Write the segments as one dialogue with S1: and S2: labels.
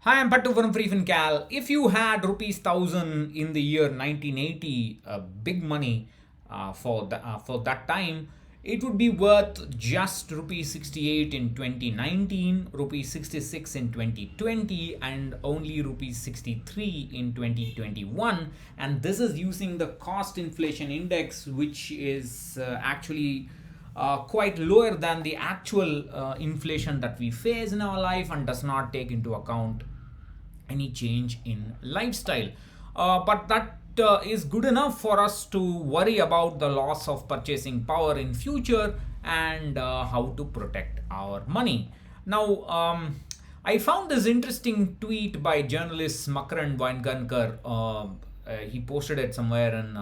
S1: Hi, I'm Pattu from freefincal. If you had rupees 1000 in the year 1980, big money for that time, it would be worth just rupees 68 in 2019, rupees 66 in 2020, and only rupees 63 in 2021. And this is using the cost inflation index, which is actually quite lower than the actual inflation that we face in our life and does not take into account any change in lifestyle. But that is good enough for us to worry about the loss of purchasing power in future and how to protect our money. Now, I found this interesting tweet by journalist Makaran Weingankar. He posted it somewhere in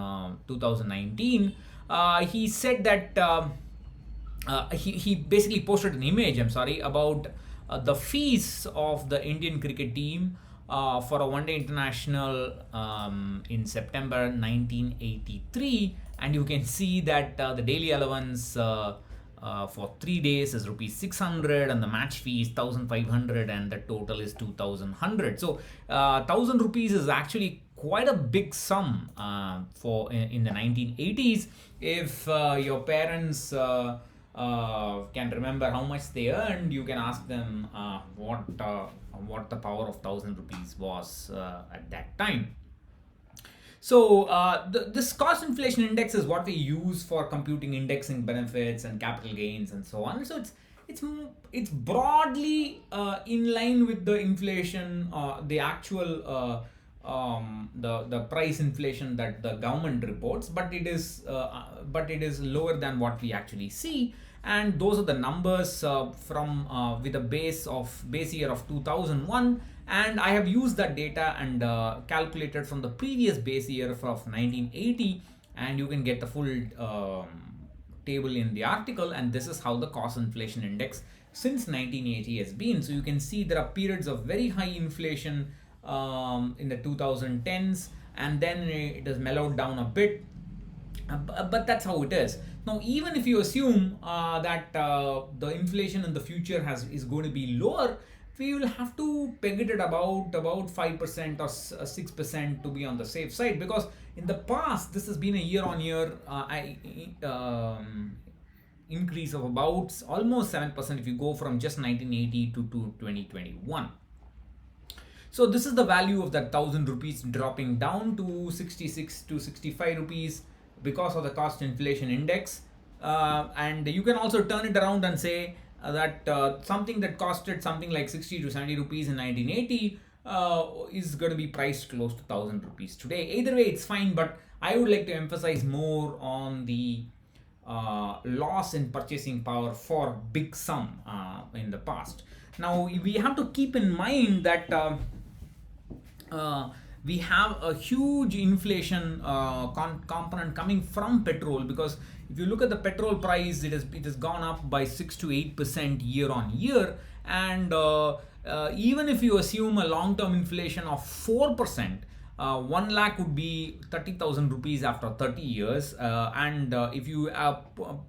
S1: 2019. He said that he basically posted an image, I'm sorry, about the fees of the Indian cricket team for a one day international in September 1983. And you can see that the daily allowance for 3 days is rupees 600 and the match fee is 1500 and the total is 2100. So 1000 rupees is actually quite a big sum for in the 1980s. If your parents can remember how much they earned, you can ask them what the power of 1000 rupees was at that time. So this cost inflation index is what we use for computing indexing benefits and capital gains and so on. So it's it's broadly in line with the inflation, the actual the price inflation that the government reports, but it is lower than what we actually see. And those are the numbers from with a base year of 2001, and I have used that data and calculated from the previous base year of 1980, and you can get the full table in the article. And this is how the cost inflation index since 1980 has been. So you can see there are periods of very high inflation in the 2010s, and then it has mellowed down a bit. But that's how it is. Now, even if you assume that the inflation in the future is going to be lower, we will have to peg it at about 5% or 6% to be on the safe side, because in the past this has been a year-on-year increase of about almost 7% if you go from just 1980 to 2021. So this is the value of that 1000 rupees dropping down to 66 to 65 rupees because of the cost inflation index. And you can also turn it around and say that something that costed something like 60 to 70 rupees in 1980 is going to be priced close to 1000 rupees today. Either way, it's fine, but I would like to emphasize more on the loss in purchasing power for big sum in the past. Now, we have to keep in mind that we have a huge inflation component coming from petrol, because if you look at the petrol price, it has gone up by 6 to 8% year on year. And even if you assume a long term inflation of 4%, 1 lakh would be 30,000 rupees after 30 years. And if you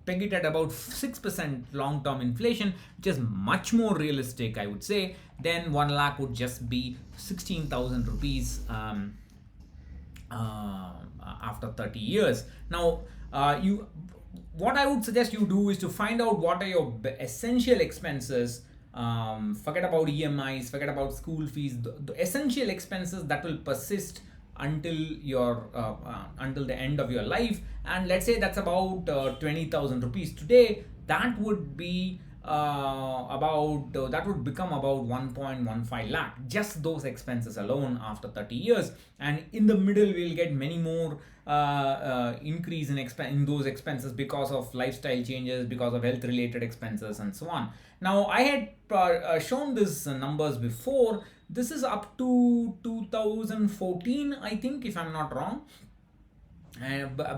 S1: peg it at about 6% long term inflation, which is much more realistic, I would say, then 1 lakh would just be 16,000 rupees after 30 years. Now, what I would suggest you do is to find out what are your essential expenses. Forget about EMIs, forget about school fees, the essential expenses that will persist until until the end of your life. And let's say that's about 20,000 rupees today. That would be that would become about 1.15 lakh, just those expenses alone after 30 years. And in the middle, we'll get many more increase in those expenses because of lifestyle changes, because of health related expenses and so on. Now, I had shown these numbers before. This is up to 2014, I think, if I'm not wrong,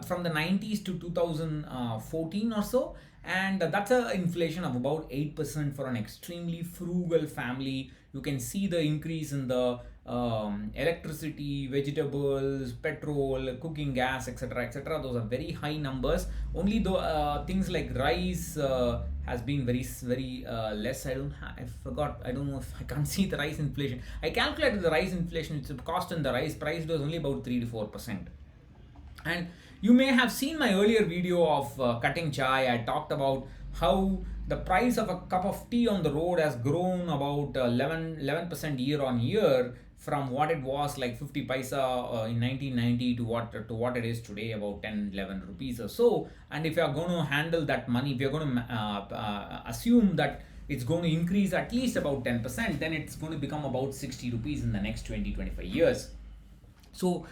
S1: from the 90s to 2014 or so. And that's an inflation of about 8% for an extremely frugal family. You can see the increase in the electricity, vegetables, petrol, cooking gas, etc., etc. Those are very high numbers. Only the things like rice, has been very less. I forgot. I don't know if I can't see the rise inflation. I calculated the rise inflation. It's a cost and the rise price was only about 3 to 4%. And you may have seen my earlier video of cutting chai. I talked about how the price of a cup of tea on the road has grown about 11% year on year, from what it was like 50 paisa in 1990 to what it is today, about 10-11 rupees or so. And if you are going to handle that money, if you're going to assume that it's going to increase at least about 10%, then it's going to become about 60 rupees in the next 20-25 years. So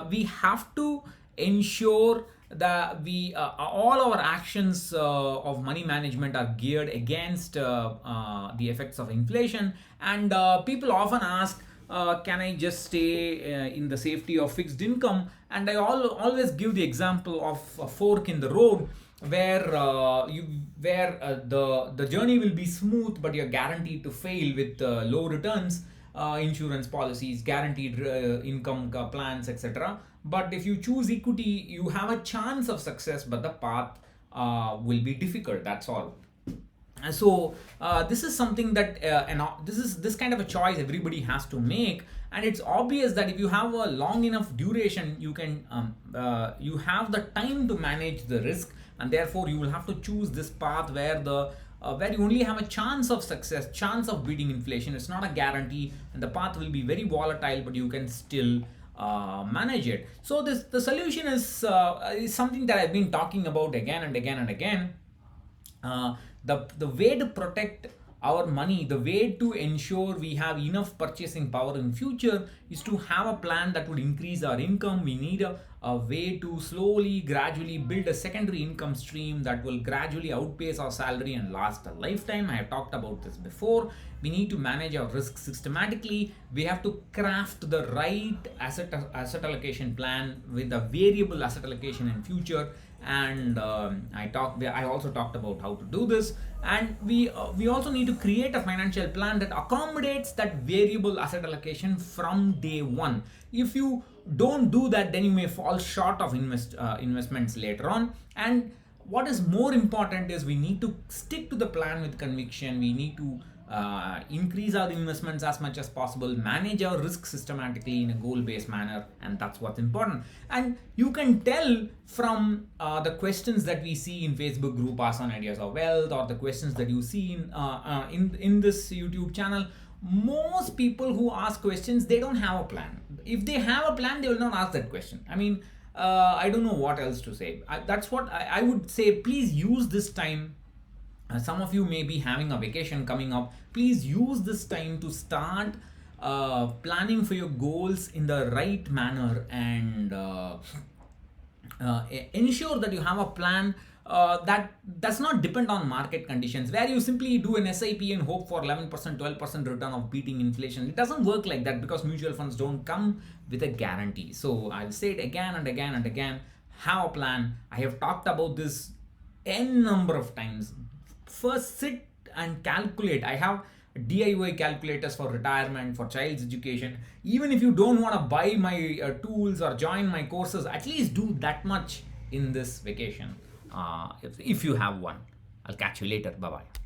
S1: we have to ensure that we all our actions of money management are geared against the effects of inflation. And people often ask, can I just stay in the safety of fixed income? And I always give the example of a fork in the road, where the journey will be smooth, but you're guaranteed to fail with low returns, insurance policies, guaranteed income plans, etc. But if you choose equity, you have a chance of success, but the path will be difficult. That's all. And so this is something that this kind of a choice everybody has to make. And it's obvious that if you have a long enough duration, you have the time to manage the risk, and therefore you will have to choose this path where you only have a chance of success, chance of beating inflation. It's not a guarantee, and the path will be very volatile, but you can still manage it. So the solution is something that I've been talking about again and again and again. The way to protect our money, the way to ensure we have enough purchasing power in future, is to have a plan that would increase our income. We need a way to slowly, gradually build a secondary income stream that will gradually outpace our salary and last a lifetime. I have talked about this before. We need to manage our risk systematically. We have to craft the right asset allocation plan with a variable asset allocation in future. And I also talked about how to do this. And we also need to create a financial plan that accommodates that variable asset allocation from day one. If you don't do that, then you may fall short of investments later on. And what is more important is we need to stick to the plan with conviction. We need to increase our investments as much as possible, manage our risk systematically in a goal-based manner, and that's what's important. And you can tell from the questions that we see in Facebook group Ask on Ideas of Wealth, or the questions that you see in this YouTube channel. Most people who ask questions, they don't have a plan. If they have a plan, they will not ask that question. I mean, I don't know what else to say. That's what I would say. Please use this time. Some of you may be having a vacation coming up. Please use this time to start planning for your goals in the right manner, and ensure that you have a plan that does not depend on market conditions, where you simply do an SIP and hope for 11%, 12% return of beating inflation. It doesn't work like that, because mutual funds don't come with a guarantee. So I'll say it again and again and again. Have a plan. I have talked about this n number of times. First, sit and calculate. I have DIY calculators for retirement, for child's education. Even if you don't want to buy my tools or join my courses, at least do that much in this vacation, if you have one. I'll catch you later. Bye bye.